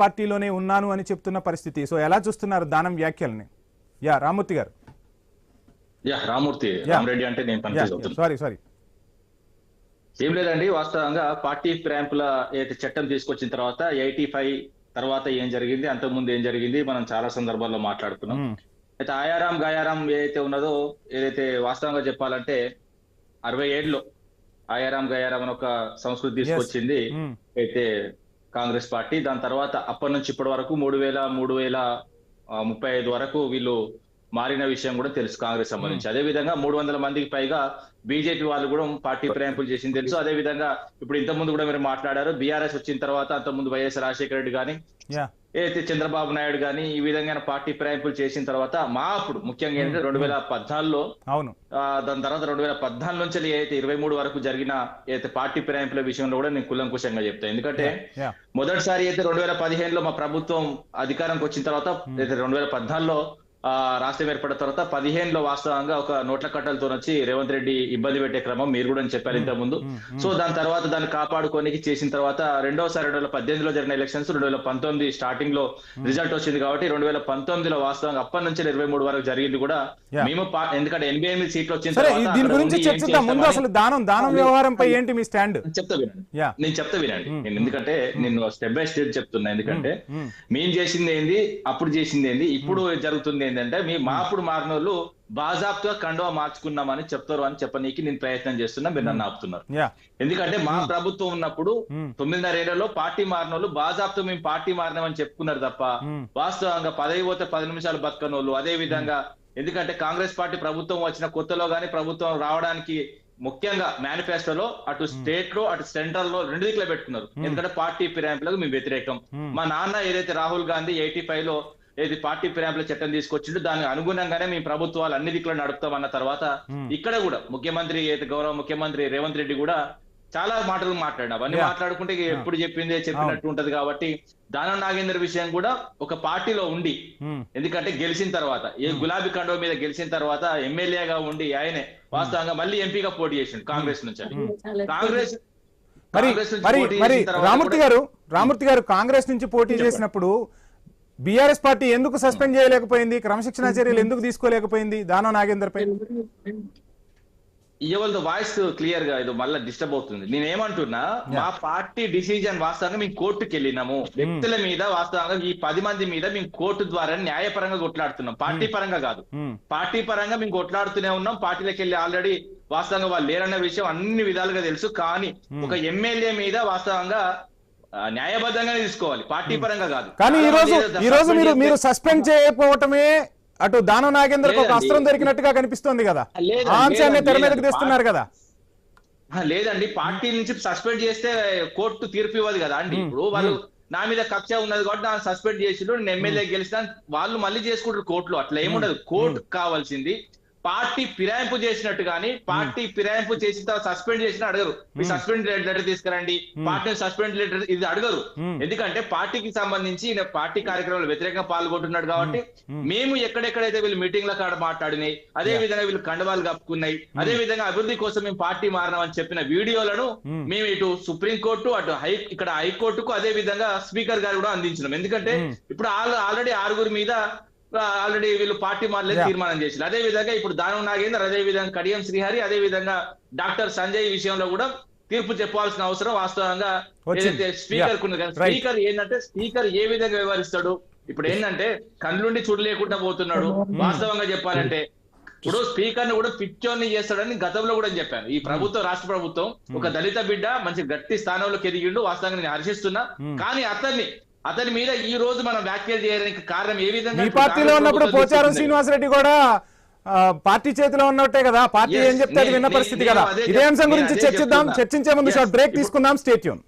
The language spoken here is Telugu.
పార్టీలోనే ఉన్నాను అని చెప్తున్న పరిస్థితి. సో ఎలా చూస్తున్నారు దానం వ్యాఖ్యల్ని? యా రామూర్తి గారు. రామూర్తి రామరెడ్డి అంటే నేను కన్ఫ్యూజ్ అవుతున్నాను. సారీ ఏం లేదండి, వాస్తవంగా పార్టీ ప్రేంపుల ఏదైతే చట్టం తీసుకొచ్చిన తర్వాత 85 తర్వాత ఏం జరిగింది, అంతకుముందు ఏం జరిగింది, మనం చాలా సందర్భాల్లో మాట్లాడుకున్నాం. అయితే ఆయారాం గాయారాం ఏదైతే ఉన్నదో, ఏదైతే వాస్తవంగా చెప్పాలంటే 67లో ఆయారాం గయారాం అని ఒక సంస్కృతి తీసుకొచ్చింది అయితే కాంగ్రెస్ పార్టీ. దాని తర్వాత అప్పటి నుంచి ఇప్పటి వరకు 3035 వరకు వీళ్ళు మారిన విషయం కూడా తెలుసు కాంగ్రెస్ సంబంధించి. అదే విధంగా 300 మందికి పైగా బీజేపీ వాళ్ళు కూడా పార్టీ ప్రేంపులు చేసింది తెలుసు. అదే విధంగా ఇప్పుడు ఇంత ముందు కూడా మీరు మాట్లాడారు, బీఆర్ఎస్ వచ్చిన తర్వాత అంతకుముందు వైఎస్ రాజశేఖర రెడ్డి గాని ఏదైతే చంద్రబాబు నాయుడు గాని ఈ విధంగా పార్టీ ప్రేంపులు చేసిన తర్వాత అప్పుడు ముఖ్యంగా ఏంటంటే 2014లో దాని తర్వాత 2014 నుంచి ఏదైతే 23 వరకు జరిగిన ఏదైతే పార్టీ ప్రేంపుల విషయంలో కూడా నేను కులంకుశంగా చెప్తాను. ఎందుకంటే మొదటిసారి అయితే 2015లో మా ప్రభుత్వం అధికారంకి వచ్చిన తర్వాత 2014లో రాష్ట్రం ఏర్పడిన తర్వాత 15లో వాస్తవంగా ఒక నోట్ల కట్టలతో వచ్చి రేవంత్ రెడ్డి ఇబ్బంది పెట్టే క్రమం మీరు కూడా చెప్పారు ఇంత ముందు. సో దాని తర్వాత దాన్ని కాపాడుకోనికి చేసిన తర్వాత రెండోసారి 2018లో జరిగిన ఎలక్షన్స్ 2019 స్టార్టింగ్ లో రిజల్ట్ వచ్చింది కాబట్టి 2019లో వాస్తవంగా అప్పటి నుంచి 23 వరకు జరిగింది కూడా మేము. ఎందుకంటే 88 సీట్లు వచ్చిన తర్వాత దీని గురించి చర్చిద్దాం. ముందు అసలు దానం వ్యవహారంపై ఏంటి మీ స్టాండ్? నేను చెప్తా వినండి. ఎందుకంటే నేను స్టెప్ బై స్టెప్ చెప్తున్నా. ఎందుకంటే మేము చేసింది ఏంది, అప్పుడు చేసింది ఏంది, ఇప్పుడు జరుగుతుంది ఏంటంటే మా అప్పుడు మారిన వాళ్ళు బాజాబ్తుగా కండువా మార్చుకున్నామని చెప్తారు అని చెప్పనీకి నేను ప్రయత్నం చేస్తున్నా, మీరు నన్ను ఆపుతున్నారు. ఎందుకంటే మా ప్రభుత్వం ఉన్నప్పుడు 9.5 ఏళ్లలో పార్టీ మారిన వాళ్ళు బాజాబ్తో మేము పార్టీ మారినామని చెప్పుకున్నారు తప్ప వాస్తవంగా పదవి పోతే 10 నిమిషాలు బతకని వాళ్ళు. అదే విధంగా ఎందుకంటే కాంగ్రెస్ పార్టీ ప్రభుత్వం వచ్చిన కొత్తలో గానీ ప్రభుత్వం రావడానికి ముఖ్యంగా మేనిఫెస్టోలో అటు స్టేట్ లో అటు సెంట్రల్ లో రెండు దిక్కులో పెట్టుకున్నారు. ఎందుకంటే పార్టీ ఫిరాయింపులకు మేము వ్యతిరేకం. మా నాన్న ఏదైతే రాహుల్ గాంధీ 85లో ఏది పార్టీ ఫిరాయింపుల చట్టం తీసుకొచ్చిండు, దానికి అనుగుణంగానే మేము ప్రభుత్వాలు అన్ని దిక్కులో నడుపుతామన్న తర్వాత ఇక్కడ కూడా ముఖ్యమంత్రి గౌరవ ముఖ్యమంత్రి రేవంత్ రెడ్డి కూడా చాలా మాటలు మాట్లాడినా అవన్నీ మాట్లాడుకుంటే ఎప్పుడు చెప్పిందే చెప్పినట్టు ఉంటది. కాబట్టి దానం నాగేందర్ విషయం కూడా ఒక పార్టీలో ఉండి, ఎందుకంటే గెలిచిన తర్వాత గులాబీ కండవ మీద గెలిచిన తర్వాత ఎమ్మెల్యేగా ఉండి ఆయనే వాస్తవంగా మళ్ళీ ఎంపీగా పోటీ చేసిండు కాంగ్రెస్ నుంచి. కాంగ్రెస్ రామూర్తి గారు కాంగ్రెస్ నుంచి పోటీ చేసినప్పుడు బీఆర్ఎస్ పార్టీ ఎందుకు సస్పెండ్ చేయలేకపోయింది? క్రమశిక్షణ చర్యలు ఎందుకు తీసుకోలేకపోయింది దానం నాగేందర్ పై? ఇవాళ వాయిస్ క్లియర్ గా ఇది మళ్ళీ డిస్టర్బ్ అవుతుంది. నేనేమంటున్నా, మా పార్టీ డిసిజన్ వాస్తవంగా మేము కోర్టుకు వెళ్ళినాము. వ్యక్తుల మీద వాస్తవంగా ఈ 10 మంది మీద మేము కోర్టు ద్వారా న్యాయపరంగా కొట్లాడుతున్నాం, పార్టీ పరంగా కాదు. పార్టీ పరంగా మేము కొట్లాడుతూనే ఉన్నాం. పార్టీలకు వెళ్ళి ఆల్రెడీ వాస్తవంగా వాళ్ళు లేరన్న విషయం అన్ని విధాలుగా తెలుసు. కానీ ఒక ఎమ్మెల్యే మీద వాస్తవంగా న్యాయబద్ధంగానే తీసుకోవాలి, పార్టీ పరంగా కాదు. కానీ ఈ రోజు మీరు సస్పెండ్ చేయకపోవటమే అటు దానం నాగేందర్ ఒక అస్త్రం దొరికినట్టుగా కనిపిస్తోంది కదా, ఆ అంశాన్ని తెర మీదకి తెస్తున్నారు కదా. లేదండి, పార్టీ నుంచి సస్పెండ్ చేస్తే కోర్టు తీర్పు ఇవ్వదు కదా అండి. ఇప్పుడు వాళ్ళు నా మీద కక్ష ఉన్నది కాబట్టి నా సస్పెండ్ చేసిండు, నేను ఎమ్మెల్యే గెలిచిన వాళ్ళు మళ్ళీ చేసుకుంటారు కోర్టులో. అట్లా ఏముండదు. కోర్టు కావాల్సింది పార్టీ ఫిరాయింపు చేసినట్టు కానీ, పార్టీ ఫిరాయింపు చేసిన తర్వాత సస్పెండ్ చేసిన అడగరు. మీ సస్పెండ్ లెటర్ తీసుకురండి, పార్టీ సస్పెండ్ లెటర్ ఇది అడగరు. ఎందుకంటే పార్టీకి సంబంధించి పార్టీ కార్యక్రమాలు వ్యతిరేకంగా పాల్గొంటున్నాడు కాబట్టి మేము ఎక్కడెక్కడైతే వీళ్ళు మీటింగ్ల కాడ మాట్లాడినాయి, అదే విధంగా వీళ్ళు కండవాలు కప్పుకున్నాయి, అదే విధంగా అభివృద్ధి కోసం మేము పార్టీ మారినామని చెప్పిన వీడియోలను మేము ఇటు సుప్రీంకోర్టు అటు ఇక్కడ హైకోర్టుకు అదే విధంగా స్పీకర్ గారు కూడా అందించినాం. ఎందుకంటే ఇప్పుడు ఆల్రెడీ 6 మీద ఆల్రెడీ వీళ్ళు పార్టీ మారలేదు తీర్మానం చేసి, అదే విధంగా ఇప్పుడు దానం నాగేందర్, అదే విధంగా కడియం శ్రీహరి, అదే విధంగా డాక్టర్ సంజయ్ విషయంలో కూడా తీర్పు చెప్పాల్సిన అవసరం వాస్తవంగా ఏదైతే స్పీకర్ కు. స్పీకర్ ఏంటంటే స్పీకర్ ఏ విధంగా వ్యవహరిస్తాడు, ఇప్పుడు ఏంటంటే కళ్ళుండి చూడలేకుండా పోతున్నాడు. వాస్తవంగా చెప్పాలంటే ఇప్పుడు స్పీకర్ ను కూడా పిచ్చోన్ని చేస్తాడని గతంలో కూడా చెప్పాను. ఈ ప్రభుత్వం, రాష్ట్ర ప్రభుత్వం ఒక దళిత బిడ్డ మంచి గట్టి స్థానంలోకి ఎదిగిండు, వాస్తవంగా నేను హర్షిస్తున్నా. కానీ అతని మీద ఈ రోజు మనం వ్యాఖ్యలు చేయడానికి కారణం ఏ విధంగా? మీ పార్టీలో ఉన్నప్పుడు పోచారం శ్రీనివాసరెడ్డి కూడా పార్టీ చేతిలో ఉన్నట్టే కదా, పార్టీ ఏం చెప్తే విన్న పరిస్థితి కదా. ఇదే అంశం గురించి చర్చించే ముందు షార్ట్ బ్రేక్ తీసుకుందాం. Stay tune.